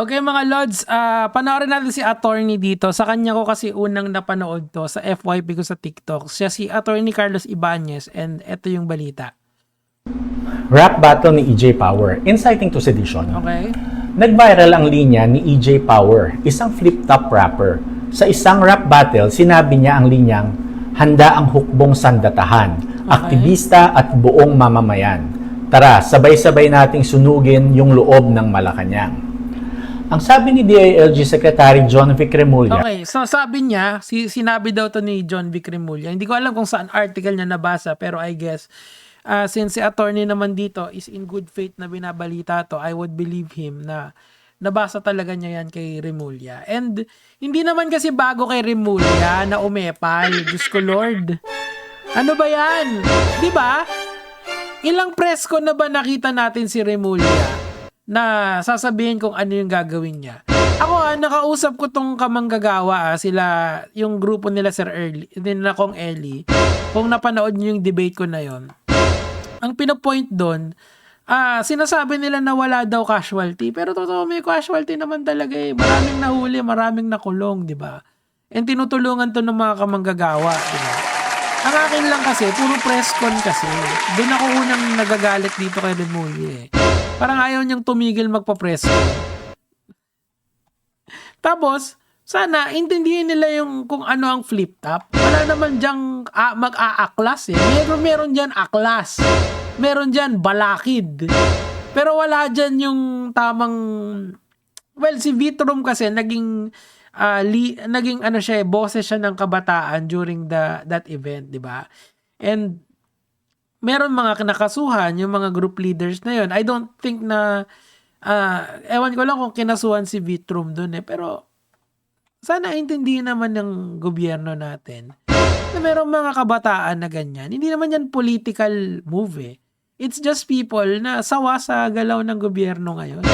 Okay mga Lods, panoorin natin si attorney dito. Sa kanya ko kasi unang napanood to sa FYP ko sa TikTok. Siya si attorney Carlos Ibanez and eto yung balita. Rap battle ni EJ Power, inciting to sedition. Okay? Nag-viral ang linya ni EJ Power, isang flip-top rapper. Sa isang rap battle, sinabi niya ang linyang, handa ang hukbong sandatahan, aktivista at buong mamamayan. Tara, sabay-sabay nating sunugin yung loob ng Malacanang. Ang sabi ni DILG Secretary John Vic Remulla. Okay, so sabi niya, sinabi daw to ni John Vic Remulla. Hindi ko alam kung saan article niya nabasa, pero I guess, since si attorney naman dito is in good faith na binabalita to, I would believe him na nabasa talaga niya yan kay Remulla. And hindi naman kasi bago kay Remulla na umepal. Diyos ko Lord. Ano ba yan? Di ba? Ilang press ko na ba nakita natin si Remulla na sasabihin kung ano yung gagawin niya? Ako nakausap ko tong kamanggagawa sila, yung grupo nila Sir Early, nila Kong Eli. Kung napanood niyo yung debate ko na yon, ang pinopoint doon, sinasabi nila na wala daw casualty, pero totoo may casualty naman talaga eh. Maraming nahuli, maraming nakulong, di ba? And tinutulungan to ng mga kamanggagawa, di ba? Ang akin lang kasi, puro press con kasi. Doon ako unang nagagalit dito kay Remulla eh. Parang ayaw niyang tumigil magpa-press con. Tapos, sana intindihin nila yung kung ano ang flip top. Wala naman diyang mag-aaklas eh. Meron dyan aklas. Meron dyan balakid. Pero wala dyan yung tamang... Well, si Vitrum kasi naging ano siya, boses siya ng kabataan during that event, 'di ba? And meron mga nakasuhan yung mga group leaders na yon. I don't think na ewan ko lang kung kinasuhan si Vitrum doon eh, pero sana intindihin naman ng gobyerno natin na merong mga kabataan na ganyan. Hindi naman yan political move eh. It's just people na sawa sa galaw ng gobyerno ngayon.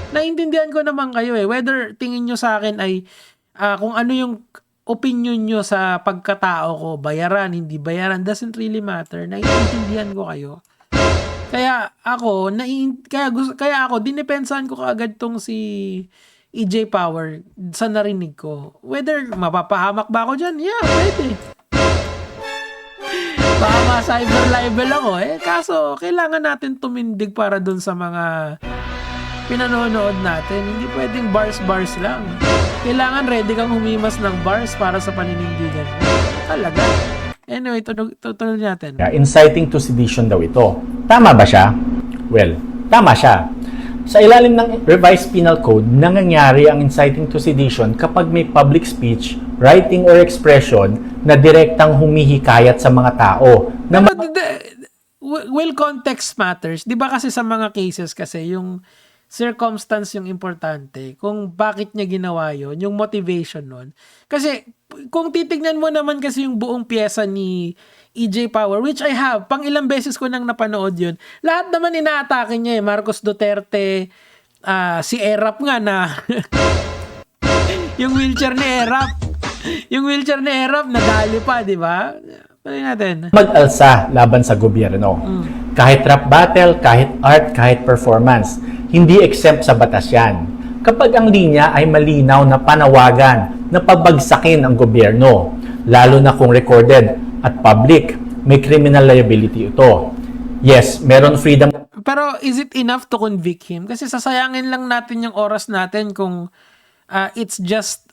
Naintindihan ko naman kayo eh. Whether tingin nyo sa akin ay kung ano yung opinion nyo sa pagkatao ko, bayaran, hindi bayaran, doesn't really matter. Naiintindihan ko kayo. Kaya ako, dinipensahan ko kaagad tong si EJ Power sa narinig ko. Whether mapapahamak ba ako dyan? Yeah, pwede. Baka ma-cyber libel ako eh. Kaso, kailangan natin tumindig para dun sa mga pinanonood natin. Hindi pwedeng bars lang. Kailangan ready kang humimas ng bars para sa paninindigan. Talaga. Anyway, tuloy natin. Inciting to sedition daw ito. Tama ba siya? Well, tama siya. Sa ilalim ng Revised Penal Code, nangyayari ang inciting to sedition kapag may public speech, writing or expression na direktang humihikayat sa mga tao. Well, context matters. Di ba kasi sa mga cases kasi yung circumstance yung importante, kung bakit niya ginawa yon, yung motivation nun. Kasi kung titignan mo naman kasi yung buong pyesa ni EJ Power, which I have, pang ilang beses ko nang napanood yun, lahat naman inaatake niya eh. Marcos Duterte, si Erap nga na yung wheelchair ni Erap nadali pa, di ba? Tuloy natin. Mag-alsa laban sa gobyerno. Kahit rap battle, kahit art, kahit performance, hindi exempt sa batas yan. Kapag ang linya ay malinaw na panawagan na pabagsakin ang gobyerno, lalo na kung recorded at public, may criminal liability ito. Yes, meron freedom. Pero is it enough to convict him? Kasi sasayangin lang natin yung oras natin kung it's just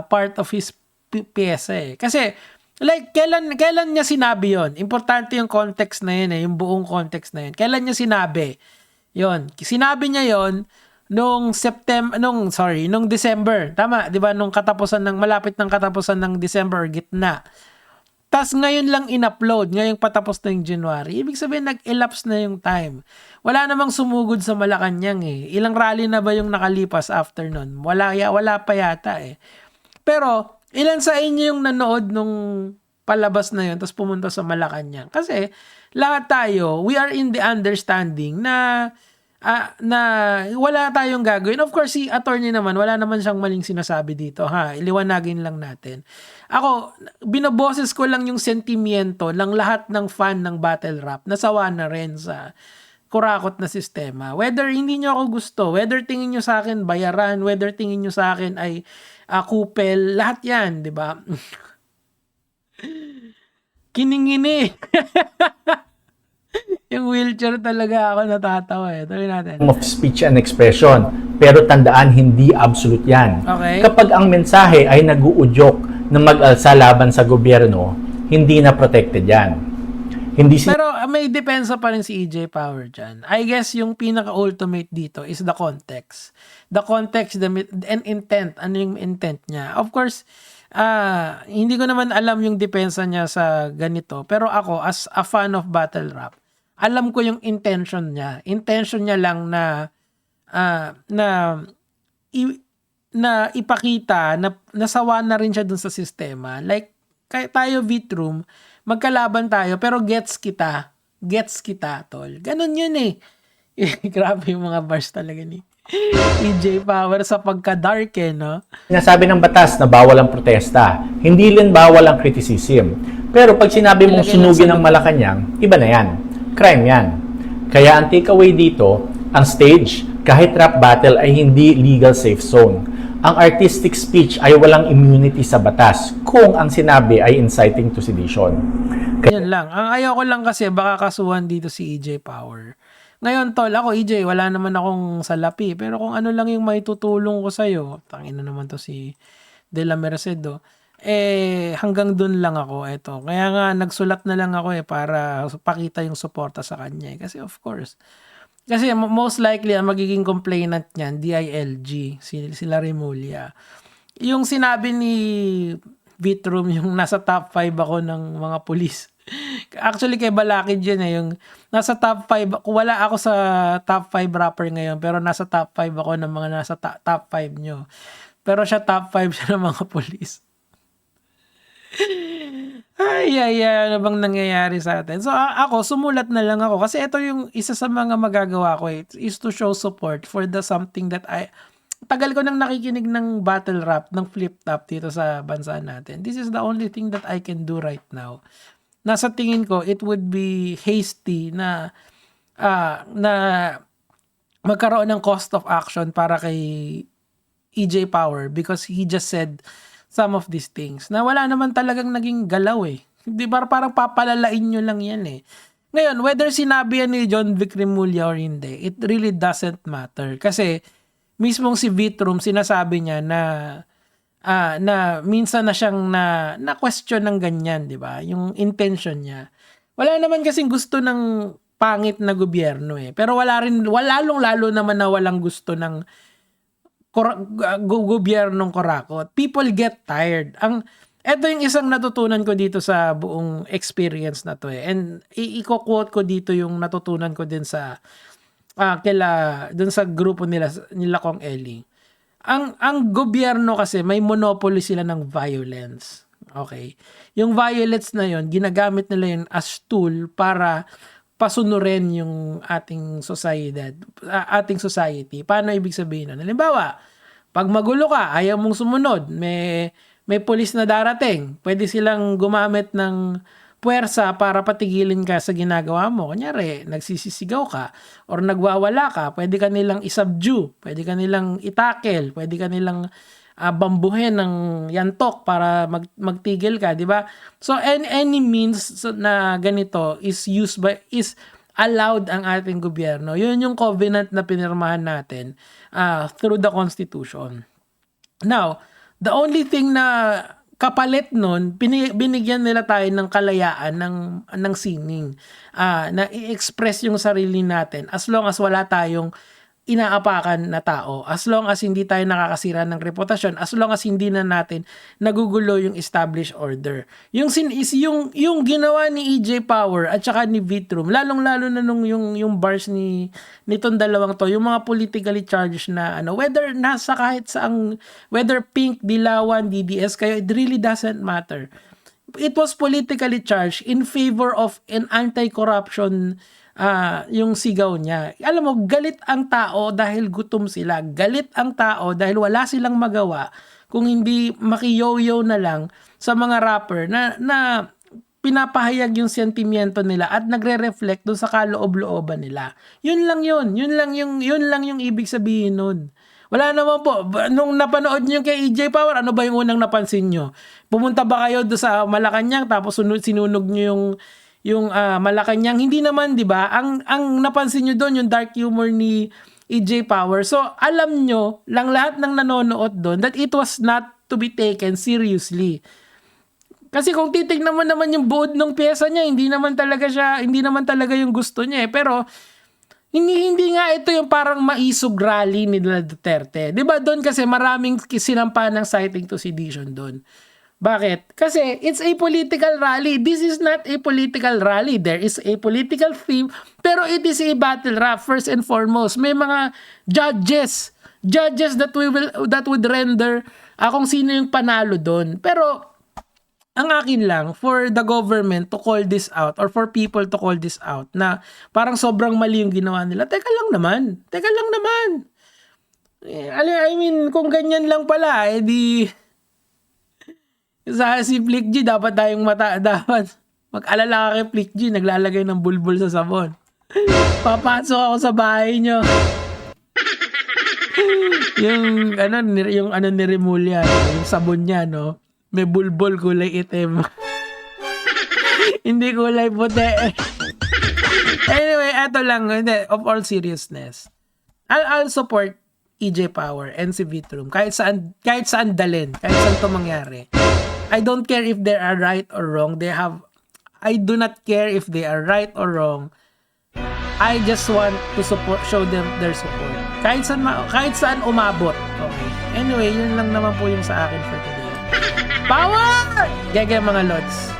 part of his pyesa eh. Kasi like kailan niya sinabi yon? Importante yung context na yun eh, yung buong context na yun. Kailan niya sinabi? Yon, sinabi niya yon nung December. Tama, 'di ba? Nung malapit ng katapusan ng December or gitna. Tas ngayon lang in-upload, ngayong patapos na yung January. Ibig sabihin nag-elapse na yung time. Wala namang sumugod sa Malacanang eh. Ilang rally na ba yung nakalipas after nun? Wala pa yata eh. Pero ilan sa inyo yung nanood nung palabas na yun tapos pumunta sa Malacanang? Kasi lahat tayo, we are in the understanding na wala tayong gagawin. Of course, si attorney naman, wala naman siyang maling sinasabi dito. Iliwanagin lang natin. Ako, binoboses ko lang yung sentimiento ng lahat ng fan ng battle rap. Nasawa na rin sa kurakot na sistema. Whether hindi nyo ako gusto, whether tingin nyo sa akin bayaran, whether tingin nyo sa akin ay kupel, lahat yan, di ba? Kiningini. Yung wheelchair talaga ako natatawa eh. Tuloy natin. Of speech and expression. Pero tandaan, hindi absolute yan. Okay. Kapag ang mensahe ay nag-uudyok na mag-alsa laban sa gobyerno, hindi na protected yan. Hindi Pero may depensa pa rin si EJ Power dyan. I guess yung pinaka-ultimate dito is the context. The context and intent. Ano yung intent niya? Of course, hindi ko naman alam yung depensa niya sa ganito. Pero ako, as a fan of battle rap, alam ko yung intention niya. Intention niya lang na ipakita na nasawa na rin siya dun sa sistema. Like, tayo Vitroom, magkalaban tayo, pero gets kita. Gets kita, tol. Ganon yun eh. Grabe yung mga bars talaga ni EJ Power sa pagka-dark eh, no? Sinasabi ng batas na bawal ang protesta. Hindi rin bawal ang criticism. Pero pag sinabi mong sunugin ng Malacanang, iba na yan. Crime yan. Kaya ang takeaway dito, ang stage, kahit rap battle ay hindi legal safe zone. Ang artistic speech ay walang immunity sa batas kung ang sinabi ay inciting to sedition. Yan lang. Ang ayaw ko lang kasi baka kasuhan dito si EJ Power. Ngayon tol, ako EJ, wala naman akong salapi. Pero kung ano lang yung may tutulong ko sa'yo, tangina naman to si De La Mercedo, hanggang dun lang ako. Eto. Kaya nga nagsulat na lang ako para pakita yung suporta sa kanya. Kasi of course, kasi most likely ang magiging complainant niyan, DILG, sila Remulla. Yung sinabi ni Vitroom, yung nasa top 5 ako ng mga pulis. Actually kay Balakid yun yung nasa top 5, wala ako sa top 5 rapper ngayon, pero nasa top 5 ako ng mga nasa top 5 nyo. Pero siya top 5 siya ng mga pulis. Ay, ano bang nangyayari sa atin? So, ako, sumulat na lang ako. Kasi ito yung isa sa mga magagawa ko is to show support for the something that tagal ko nang nakikinig ng battle rap, ng flip top dito sa bansa natin. This is the only thing that I can do right now. Nasa tingin ko, it would be hasty na magkaroon ng cost of action para kay EJ Power because he just said some of these things na wala naman talagang naging galaw eh. Di ba parang papalalain nyo lang yan eh. Ngayon, whether sinabi yan ni John Vic Remulla or hindi, it really doesn't matter. Kasi mismong si Vitroom sinasabi niya na minsan na siyang na question ng ganyan, di ba? Yung intention niya. Wala naman kasing gusto ng pangit na gobyerno eh. Pero lalong-lalo naman na walang gusto ng gobyernong kurakot. People get tired. Ito yung isang natutunan ko dito sa buong experience na to eh. And i-quote ko dito yung natutunan ko din sa dun sa grupo nila Kong Eli. Ang gobyerno kasi may monopoly sila ng violence. Okay? Yung violence na yon, ginagamit nila yun as tool para pasunurin yung ating society. Paano ibig sabihin nun? Halimbawa, pag magulo ka, ayaw mong sumunod, may pulis na darating, pwede silang gumamit ng puwersa para patigilin ka sa ginagawa mo. Kunyari, nagsisisigaw ka or nagwawala ka, pwede ka nilang isubdue, pwede ka nilang itakel, pwede ka nilang bambuhin ng yantok para magtigil ka, di ba? So any means na ganito is allowed ang ating gobyerno. Yun yung covenant na pinirmahan natin through the Constitution. Now, the only thing na kapalit nun, binigyan nila tayo ng kalayaan ng sining na i-express yung sarili natin as long as wala tayong inaapakan na tao, as long as hindi tayo nakakasira ng reputasyon, as long as hindi na natin nagugulo yung established order. Yung ginawa ni EJ Power at saka ni Vitroom, lalong-lalo na nung yung bars nitong dalawang to, yung mga politically charged na whether nasa kahit saang, whether Pink, Dilawan, DDS kayo, it really doesn't matter. It was politically charged in favor of an anti-corruption yung sigaw niya. Alam mo, galit ang tao dahil gutom sila. Galit ang tao dahil wala silang magawa kung hindi makiyoyo na lang sa mga rapper na pinapahayag yung sentimiento nila at nagre-reflect doon sa kaloob-looban nila. Yun lang yung ibig sabihin nun. Wala naman po. Nung napanood niyo kay EJ Power, ano ba yung unang napansin niyo? Pumunta ba kayo doon sa Malacanang tapos sinunog niyo yung Malacanang? Hindi naman, 'di ba? Ang napansin niyo doon yung dark humor ni EJ Power. So, alam niyo lang lahat ng nanonood doon that it was not to be taken seriously. Kasi kung titignan mo naman yung buod ng pyesa niya, hindi naman talaga yung gusto niya eh. Pero hindi nga ito yung parang maisog rally ni Duterte. 'Di ba doon kasi maraming sinampa ng citing to sedition doon. Bakit? Kasi it's a political rally. This is not a political rally. There is a political theme, pero it is a battle rap first and foremost. May mga judges that would render kung sino yung panalo doon. Pero ang akin lang, for the government to call this out or for people to call this out na parang sobrang mali yung ginawa nila, teka lang naman. I mean, kung ganyan lang pala, di sa si Flick G, dapat mag-alala ka kay Flick G, naglalagay ng bulbul sa sabon. Papasok ako sa bahay nyo. yung ni Remulla, yung sabon niya, no? May bulbul kulay itim. Hindi kulay puti. Anyway, eto lang, of all seriousness. I'll support EJ Power and si Vitrum kahit saan dalhin, kahit saan to mangyari. I don't care if they are right or wrong. I do not care if they are right or wrong. I just want to show them their support. Kahit saan umabot. Okay. Anyway, yun lang naman po yung sa akin for today. Power! Gege mga lods.